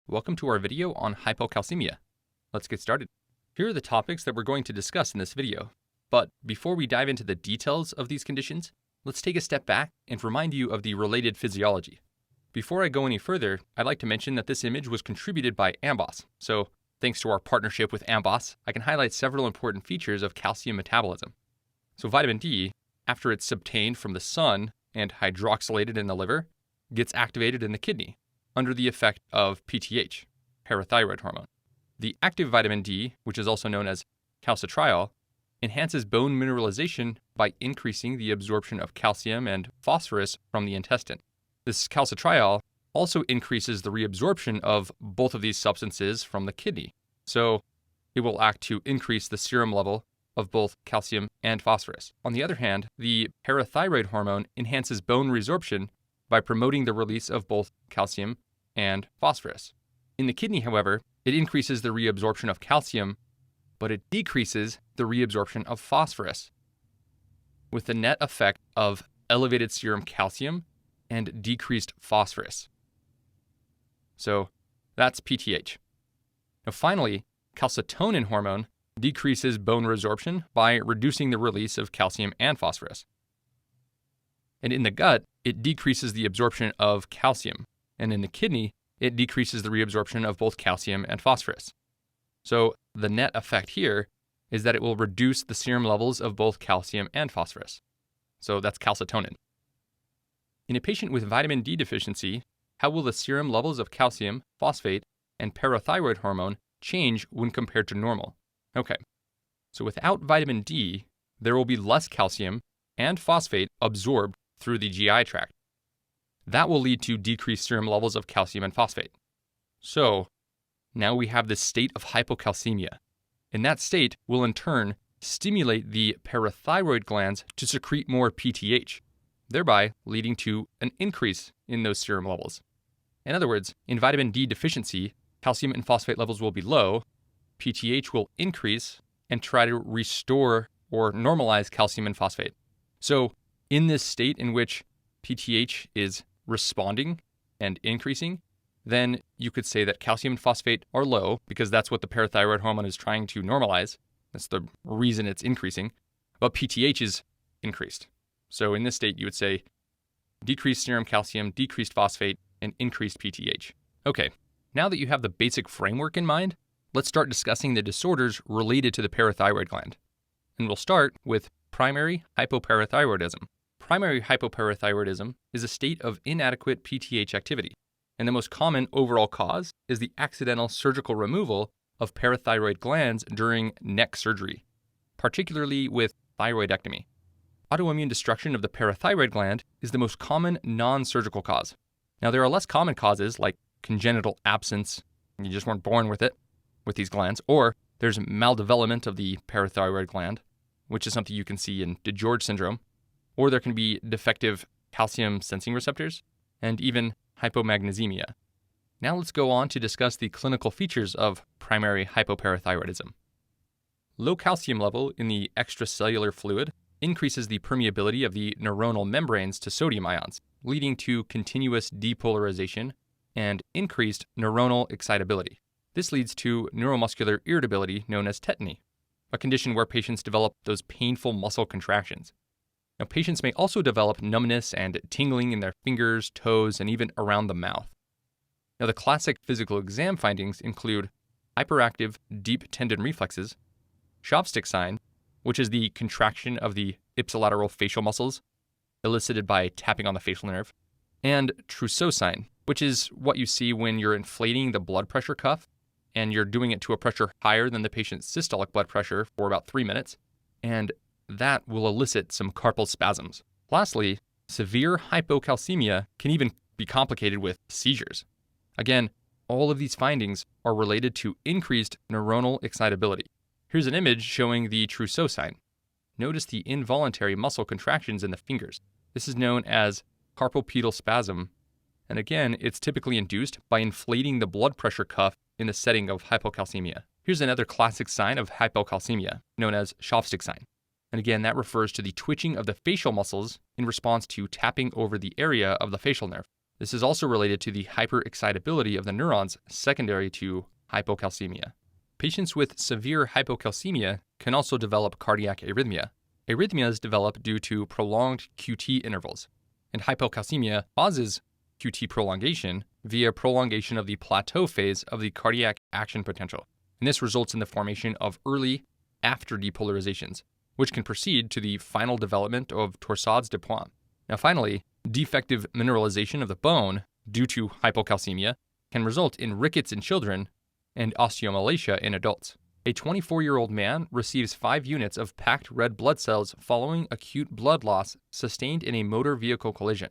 Welcome to our video on hypocalcemia. Let's get started. Here are the topics that we're going to discuss in this video. But before we dive into the details of these conditions, let's take a step back and remind you of the related physiology. Before I go any further, I'd like to mention that this image was contributed by Amboss. So thanks to our partnership with Amboss, I can highlight several important features of calcium metabolism. So vitamin D, after it's obtained from the sun and hydroxylated in the liver, gets activated in the kidney under the effect of PTH, parathyroid hormone. The active vitamin D, which is also known as calcitriol, enhances bone mineralization by increasing the absorption of calcium and phosphorus from the intestine. This calcitriol also increases the reabsorption of both of these substances from the kidney, so it will act to increase the serum level of both calcium and phosphorus. On the other hand, the parathyroid hormone enhances bone resorption by promoting the release of both calcium and phosphorus. In the kidney, however, it increases the reabsorption of calcium, but it decreases the reabsorption of phosphorus, with the net effect of elevated serum calcium and decreased phosphorus. So that's PTH. Now finally, calcitonin hormone decreases bone resorption by reducing the release of calcium and phosphorus. And in the gut, it decreases the absorption of calcium, and in the kidney, it decreases the reabsorption of both calcium and phosphorus. So the net effect here is that it will reduce the serum levels of both calcium and phosphorus. So that's calcitonin. In a patient with vitamin D deficiency, how will the serum levels of calcium, phosphate, and parathyroid hormone change when compared to normal? Okay, so without vitamin D, there will be less calcium and phosphate absorbed through the GI tract. That will lead to decreased serum levels of calcium and phosphate. So now we have this state of hypocalcemia, and that state will in turn stimulate the parathyroid glands to secrete more PTH, thereby leading to an increase in those serum levels. In other words, in vitamin D deficiency, calcium and phosphate levels will be low, PTH will increase and try to restore or normalize calcium and phosphate. So in this state in which PTH is responding and increasing, then you could say that calcium and phosphate are low because that's what the parathyroid hormone is trying to normalize. That's the reason it's increasing. But PTH is increased. So in this state, you would say decreased serum calcium, decreased phosphate, and increased PTH. Okay, now that you have the basic framework in mind, let's start discussing the disorders related to the parathyroid gland. And we'll start with primary hypoparathyroidism. Primary hypoparathyroidism is a state of inadequate PTH activity, and the most common overall cause is the accidental surgical removal of parathyroid glands during neck surgery, particularly with thyroidectomy. Autoimmune destruction of the parathyroid gland is the most common non-surgical cause. Now, there are less common causes like congenital absence, you just weren't born with it, with these glands, or there's maldevelopment of the parathyroid gland, which is something you can see in DeGeorge syndrome, or there can be defective calcium sensing receptors, and even hypomagnesemia. Now let's go on to discuss the clinical features of primary hypoparathyroidism. Low calcium level in the extracellular fluid increases the permeability of the neuronal membranes to sodium ions, leading to continuous depolarization and increased neuronal excitability. This leads to neuromuscular irritability known as tetany, a condition where patients develop those painful muscle contractions. Now, patients may also develop numbness and tingling in their fingers, toes, and even around the mouth. Now, the classic physical exam findings include hyperactive deep tendon reflexes, chopstick sign, which is the contraction of the ipsilateral facial muscles elicited by tapping on the facial nerve, and trousseau sign, which is what you see when you're inflating the blood pressure cuff and you're doing it to a pressure higher than the patient's systolic blood pressure for about 3 minutes, and that will elicit some carpal spasms. Lastly, severe hypocalcemia can even be complicated with seizures. Again, all of these findings are related to increased neuronal excitability. Here's an image showing the trousseau sign. Notice the involuntary muscle contractions in the fingers. This is known as carpal pedal spasm, and again, it's typically induced by inflating the blood pressure cuff in the setting of hypocalcemia. Here's another classic sign of hypocalcemia, known as chopstick sign. And again, that refers to the twitching of the facial muscles in response to tapping over the area of the facial nerve. This is also related to the hyperexcitability of the neurons secondary to hypocalcemia. Patients with severe hypocalcemia can also develop cardiac arrhythmia. Arrhythmias develop due to prolonged QT intervals, and hypocalcemia causes QT prolongation via prolongation of the plateau phase of the cardiac action potential, and this results in the formation of early after depolarizations, which can proceed to the final development of torsades de pointes. Now finally, defective mineralization of the bone due to hypocalcemia can result in rickets in children and osteomalacia in adults. A 24-year-old man receives 5 units of packed red blood cells following acute blood loss sustained in a motor vehicle collision.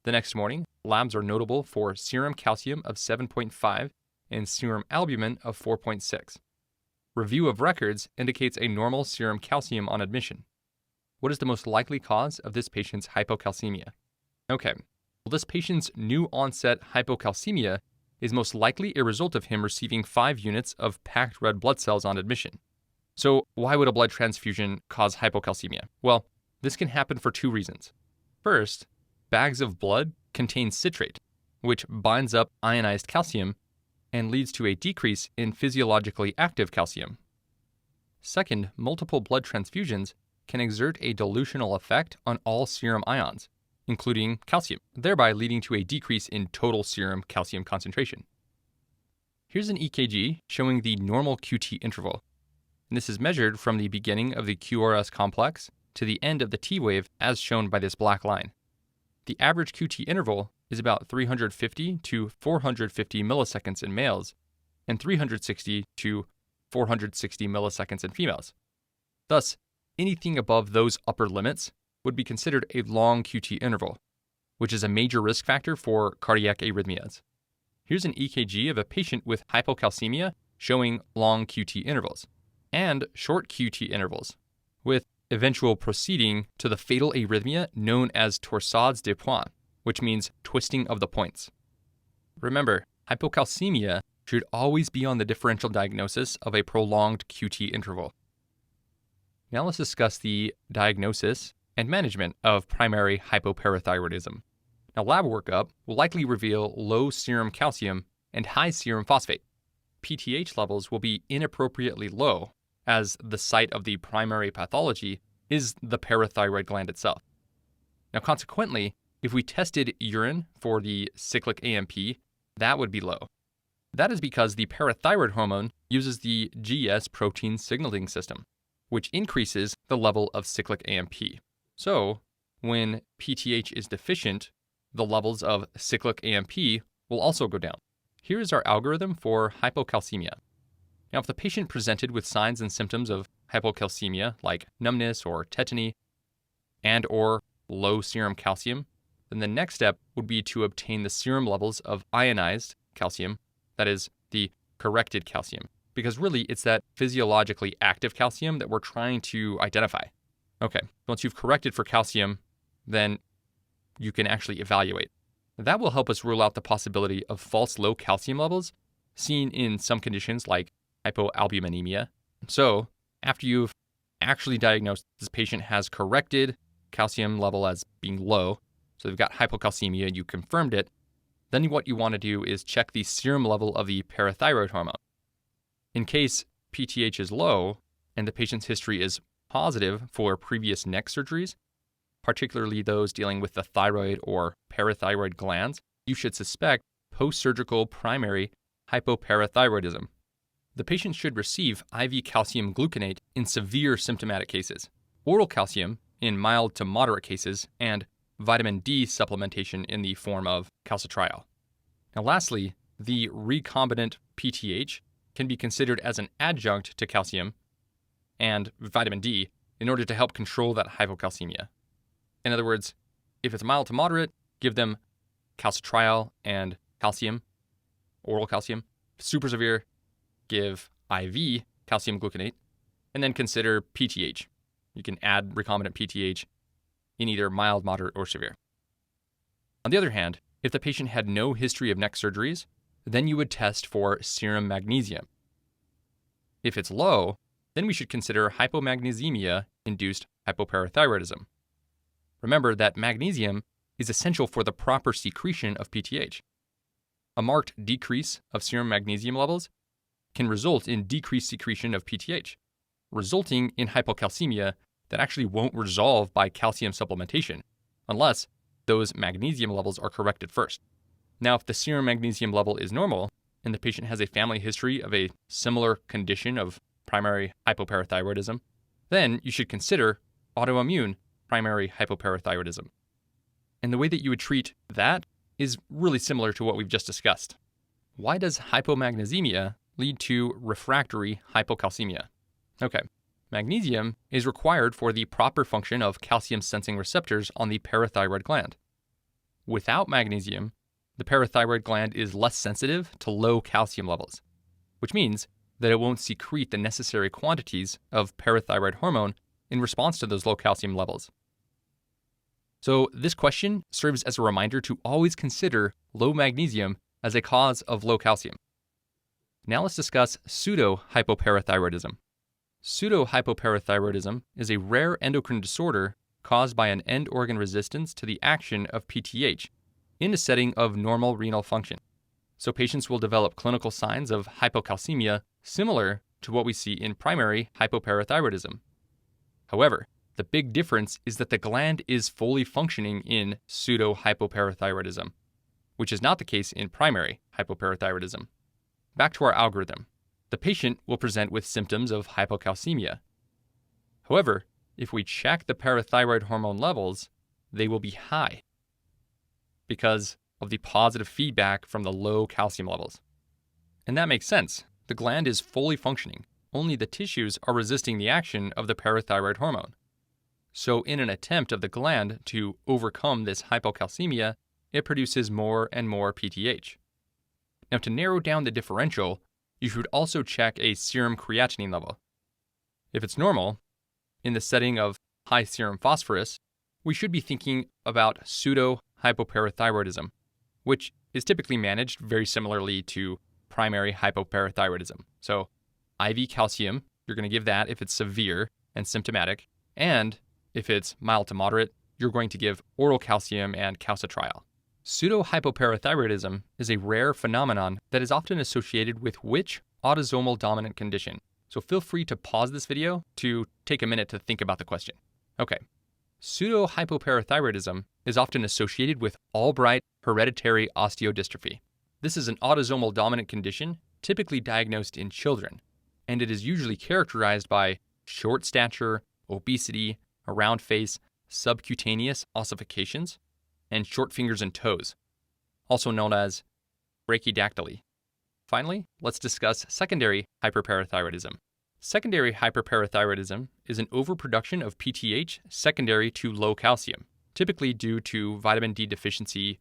The next morning, labs are notable for serum calcium of 7.5 and serum albumin of 4.6. Review of records indicates a normal serum calcium on admission. What is the most likely cause of this patient's hypocalcemia? Okay, well, this patient's new onset hypocalcemia is most likely a result of him receiving 5 units of packed red blood cells on admission. So why would a blood transfusion cause hypocalcemia? Well, this can happen for 2 reasons. First, bags of blood contain citrate, which binds up ionized calcium and leads to a decrease in physiologically active calcium. Second, multiple blood transfusions can exert a dilutional effect on all serum ions, including calcium, thereby leading to a decrease in total serum calcium concentration. Here's an EKG showing the normal QT interval, and this is measured from the beginning of the QRS complex to the end of the T wave as shown by this black line. The average QT interval is about 350 to 450 milliseconds in males and 360 to 460 milliseconds in females. Thus, anything above those upper limits would be considered a long QT interval, which is a major risk factor for cardiac arrhythmias. Here's an EKG of a patient with hypocalcemia showing long QT intervals and short QT intervals, with eventual proceeding to the fatal arrhythmia known as torsades de pointes, which means twisting of the points. Remember, hypocalcemia should always be on the differential diagnosis of a prolonged QT interval. Now let's discuss the diagnosis and management of primary hypoparathyroidism. Now, lab workup will likely reveal low serum calcium and high serum phosphate. PTH levels will be inappropriately low, as the site of the primary pathology is the parathyroid gland itself. Now, consequently, if we tested urine for the cyclic AMP, that would be low. That is because the parathyroid hormone uses the GS protein signaling system, which increases the level of cyclic AMP. So, when PTH is deficient, the levels of cyclic AMP will also go down. Here is our algorithm for hypocalcemia. Now, if the patient presented with signs and symptoms of hypocalcemia, like numbness or tetany, and or low serum calcium, then the next step would be to obtain the serum levels of ionized calcium, that is, the corrected calcium, because really it's that physiologically active calcium that we're trying to identify. Okay, once you've corrected for calcium, then you can actually evaluate. That will help us rule out the possibility of false low calcium levels seen in some conditions like hypoalbuminemia. So, after you've actually diagnosed this patient has corrected calcium level as being low, so they've got hypocalcemia, you confirmed it, then what you want to do is check the serum level of the parathyroid hormone. In case PTH is low and the patient's history is positive for previous neck surgeries, particularly those dealing with the thyroid or parathyroid glands, you should suspect post-surgical primary hypoparathyroidism. The patient should receive IV calcium gluconate in severe symptomatic cases, oral calcium in mild to moderate cases, and vitamin D supplementation in the form of calcitriol. Now lastly, the recombinant PTH can be considered as an adjunct to calcium and vitamin D in order to help control that hypocalcemia. In other words, if it's mild to moderate, give them calcitriol and calcium, oral calcium. Super severe, give IV calcium gluconate, and then consider PTH. You can add recombinant PTH in either mild, moderate, or severe. On the other hand, if the patient had no history of neck surgeries, then you would test for serum magnesium. If it's low, then we should consider hypomagnesemia-induced hypoparathyroidism. Remember that magnesium is essential for the proper secretion of PTH. A marked decrease of serum magnesium levels can result in decreased secretion of PTH, resulting in hypocalcemia that actually won't resolve by calcium supplementation, unless those magnesium levels are corrected first. Now, if the serum magnesium level is normal, and the patient has a family history of a similar condition of primary hypoparathyroidism, then you should consider autoimmune primary hypoparathyroidism. And the way that you would treat that is really similar to what we've just discussed. Why does hypomagnesemia lead to refractory hypocalcemia? Okay, magnesium is required for the proper function of calcium-sensing receptors on the parathyroid gland. Without magnesium, the parathyroid gland is less sensitive to low calcium levels, which means that it won't secrete the necessary quantities of parathyroid hormone in response to those low calcium levels. So this question serves as a reminder to always consider low magnesium as a cause of low calcium. Now let's discuss pseudohypoparathyroidism. Pseudohypoparathyroidism is a rare endocrine disorder caused by an end organ resistance to the action of PTH in a setting of normal renal function. So patients will develop clinical signs of hypocalcemia similar to what we see in primary hypoparathyroidism. However, the big difference is that the gland is fully functioning in pseudohypoparathyroidism, which is not the case in primary hypoparathyroidism. Back to our algorithm. The patient will present with symptoms of hypocalcemia. However, if we check the parathyroid hormone levels, they will be high because of the positive feedback from the low calcium levels. And that makes sense. The gland is fully functioning, only the tissues are resisting the action of the parathyroid hormone. So in an attempt of the gland to overcome this hypocalcemia, it produces more and more PTH. Now, to narrow down the differential, you should also check a serum creatinine level. If it's normal, in the setting of high serum phosphorus, we should be thinking about pseudohypoparathyroidism, which is typically managed very similarly to primary hypoparathyroidism. So IV calcium, you're going to give that if it's severe and symptomatic, and if it's mild to moderate, you're going to give oral calcium and calcitriol. Pseudohypoparathyroidism is a rare phenomenon that is often associated with which autosomal dominant condition? So feel free to pause this video to take a minute to think about the question. Okay, pseudohypoparathyroidism is often associated with Albright hereditary osteodystrophy. This is an autosomal dominant condition typically diagnosed in children, and it is usually characterized by short stature, obesity, a round face, subcutaneous ossifications, and short fingers and toes, also known as brachydactyly. Finally, let's discuss secondary hyperparathyroidism. Secondary hyperparathyroidism is an overproduction of PTH secondary to low calcium, typically due to vitamin D deficiency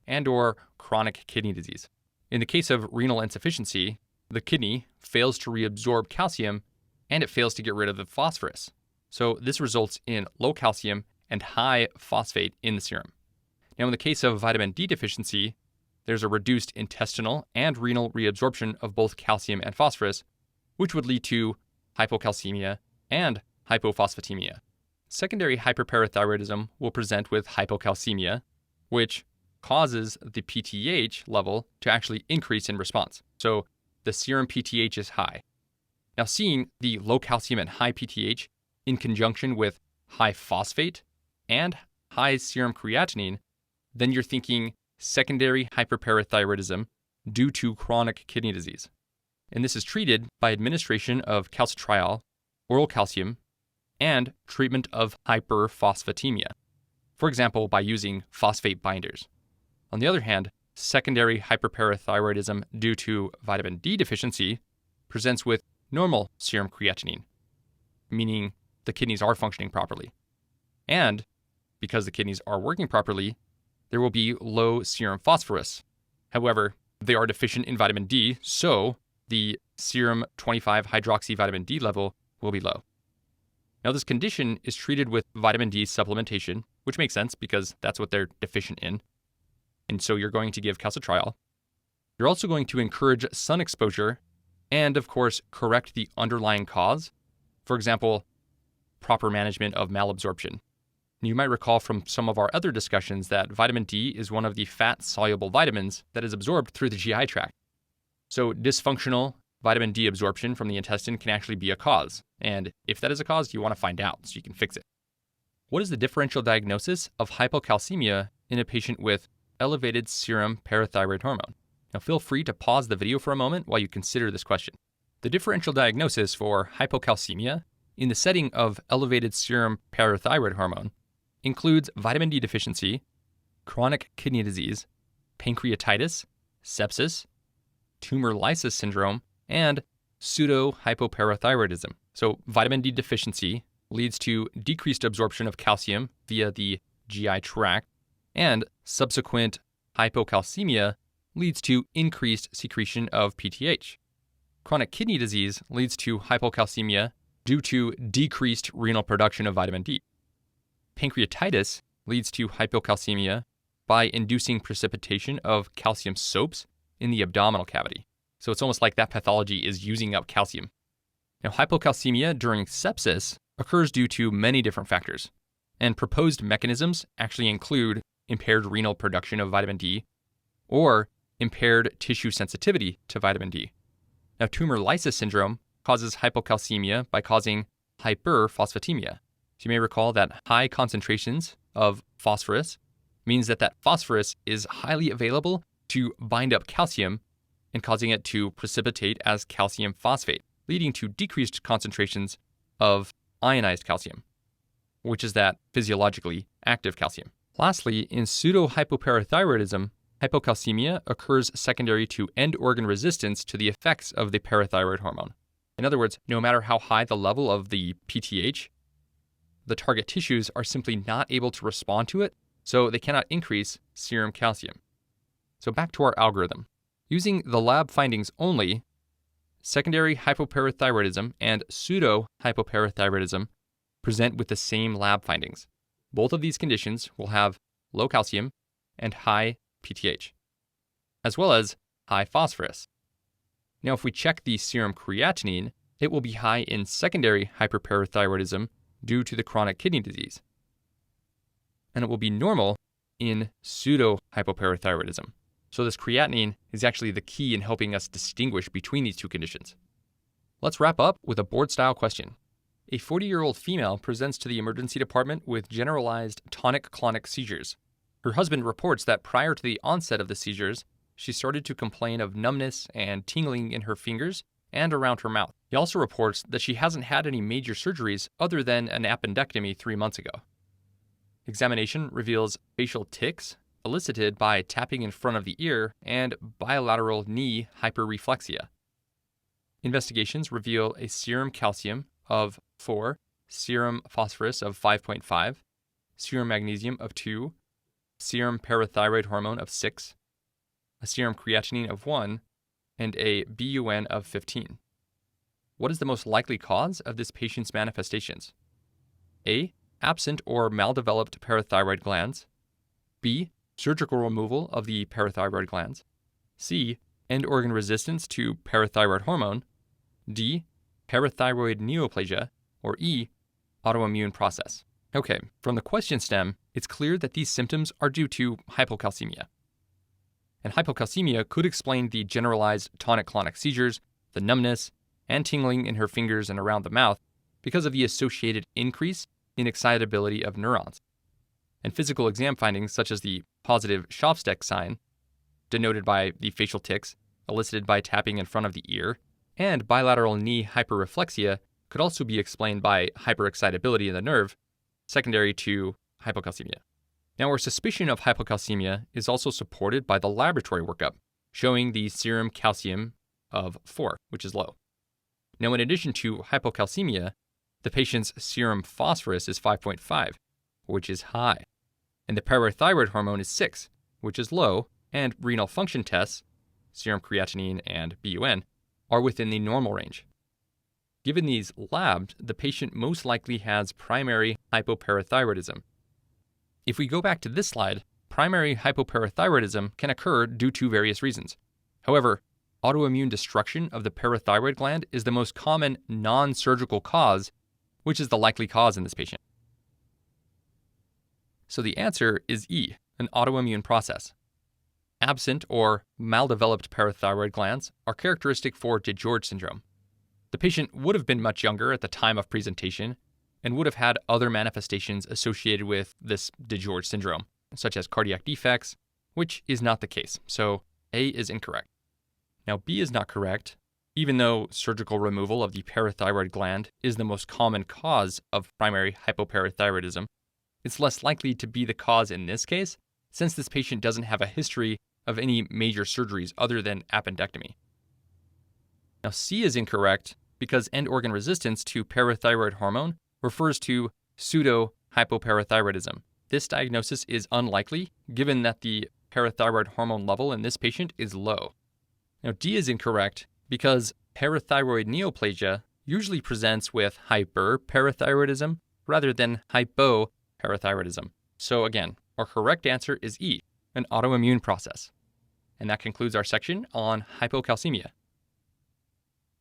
and/or chronic kidney disease. In the case of renal insufficiency, the kidney fails to reabsorb calcium and it fails to get rid of the phosphorus. So this results in low calcium and high phosphate in the serum. Now, in the case of vitamin D deficiency, there's a reduced intestinal and renal reabsorption of both calcium and phosphorus, which would lead to hypocalcemia and hypophosphatemia. Secondary hyperparathyroidism will present with hypocalcemia, which causes the PTH level to actually increase in response. So the serum PTH is high. Now, seeing the low calcium and high PTH in conjunction with high phosphate and high serum creatinine, then you're thinking secondary hyperparathyroidism due to chronic kidney disease. And this is treated by administration of calcitriol, oral calcium, and treatment of hyperphosphatemia, for example, by using phosphate binders. On the other hand, secondary hyperparathyroidism due to vitamin D deficiency presents with normal serum creatinine, meaning the kidneys are functioning properly. And because the kidneys are working properly, there will be low serum phosphorus. However, they are deficient in vitamin D, so the serum 25-hydroxyvitamin D level will be low. Now, this condition is treated with vitamin D supplementation, which makes sense because that's what they're deficient in. And so you're going to give calcitriol. You're also going to encourage sun exposure and, of course, correct the underlying cause. For example, proper management of malabsorption. You might recall from some of our other discussions that vitamin D is one of the fat-soluble vitamins that is absorbed through the GI tract. So dysfunctional vitamin D absorption from the intestine can actually be a cause, and if that is a cause, you want to find out so you can fix it. What is the differential diagnosis of hypocalcemia in a patient with elevated serum parathyroid hormone? Now feel free to pause the video for a moment while you consider this question. The differential diagnosis for hypocalcemia in the setting of elevated serum parathyroid hormone includes vitamin D deficiency, chronic kidney disease, pancreatitis, sepsis, tumor lysis syndrome, and pseudohypoparathyroidism. So vitamin D deficiency leads to decreased absorption of calcium via the GI tract, and subsequent hypocalcemia leads to increased secretion of PTH. Chronic kidney disease leads to hypocalcemia due to decreased renal production of vitamin D. Pancreatitis leads to hypocalcemia by inducing precipitation of calcium soaps in the abdominal cavity. So it's almost like that pathology is using up calcium. Now, hypocalcemia during sepsis occurs due to many different factors, and proposed mechanisms actually include impaired renal production of vitamin D or impaired tissue sensitivity to vitamin D. Now, tumor lysis syndrome causes hypocalcemia by causing hyperphosphatemia. So you may recall that high concentrations of phosphorus means that phosphorus is highly available to bind up calcium and causing it to precipitate as calcium phosphate, leading to decreased concentrations of ionized calcium, which is that physiologically active calcium. Lastly, in pseudohypoparathyroidism, hypocalcemia occurs secondary to end organ resistance to the effects of the parathyroid hormone. In other words, no matter how high the level of the PTH, the target tissues are simply not able to respond to it, so they cannot increase serum calcium. So back to our algorithm. Using the lab findings only, secondary hypoparathyroidism and pseudohypoparathyroidism present with the same lab findings. Both of these conditions will have low calcium and high PTH, as well as high phosphorus. Now, if we check the serum creatinine, it will be high in secondary hyperparathyroidism due to the chronic kidney disease, and it will be normal in pseudohypoparathyroidism. So this creatinine is actually the key in helping us distinguish between these two conditions. Let's wrap up with a board-style question. A 40-year-old female presents to the emergency department with generalized tonic-clonic seizures. Her husband reports that prior to the onset of the seizures, she started to complain of numbness and tingling in her fingers and around her mouth. He also reports that she hasn't had any major surgeries other than an appendectomy 3 months ago. Examination reveals facial tics elicited by tapping in front of the ear and bilateral knee hyperreflexia. Investigations reveal a serum calcium of 4, serum phosphorus of 5.5, serum magnesium of 2, serum parathyroid hormone of 6, a serum creatinine of 1, and a BUN of 15. What is the most likely cause of this patient's manifestations? A. Absent or maldeveloped parathyroid glands. B. Surgical removal of the parathyroid glands. C. End organ resistance to parathyroid hormone. D. Parathyroid neoplasia. Or E. Autoimmune process. Okay, from the question stem, it's clear that these symptoms are due to hypocalcemia. And hypocalcemia could explain the generalized tonic-clonic seizures, the numbness, and tingling in her fingers and around the mouth because of the associated increase in excitability of neurons. And physical exam findings such as the positive Schaafstedt sign, denoted by the facial tics elicited by tapping in front of the ear, and bilateral knee hyperreflexia could also be explained by hyperexcitability in the nerve, secondary to hypocalcemia. Now, our suspicion of hypocalcemia is also supported by the laboratory workup, showing the serum calcium of 4, which is low. Now, in addition to hypocalcemia, the patient's serum phosphorus is 5.5, which is high, and the parathyroid hormone is 6, which is low, and renal function tests, serum creatinine and BUN, are within the normal range. Given these labs, the patient most likely has primary hypoparathyroidism. If we go back to this slide, primary hypoparathyroidism can occur due to various reasons. However, autoimmune destruction of the parathyroid gland is the most common non-surgical cause, which is the likely cause in this patient. So the answer is E, an autoimmune process. Absent or maldeveloped parathyroid glands are characteristic for DiGeorge syndrome. The patient would have been much younger at the time of presentation and would have had other manifestations associated with this DiGeorge syndrome, such as cardiac defects, which is not the case. So A is incorrect. Now B is not correct. Even though surgical removal of the parathyroid gland is the most common cause of primary hypoparathyroidism, it's less likely to be the cause in this case, since this patient doesn't have a history of any major surgeries other than appendectomy. Now C is incorrect because end organ resistance to parathyroid hormone refers to pseudohypoparathyroidism. This diagnosis is unlikely given that the parathyroid hormone level in this patient is low. Now D is incorrect because parathyroid neoplasia usually presents with hyperparathyroidism rather than hypoparathyroidism. So again, our correct answer is E, an autoimmune process. And that concludes our section on hypocalcemia.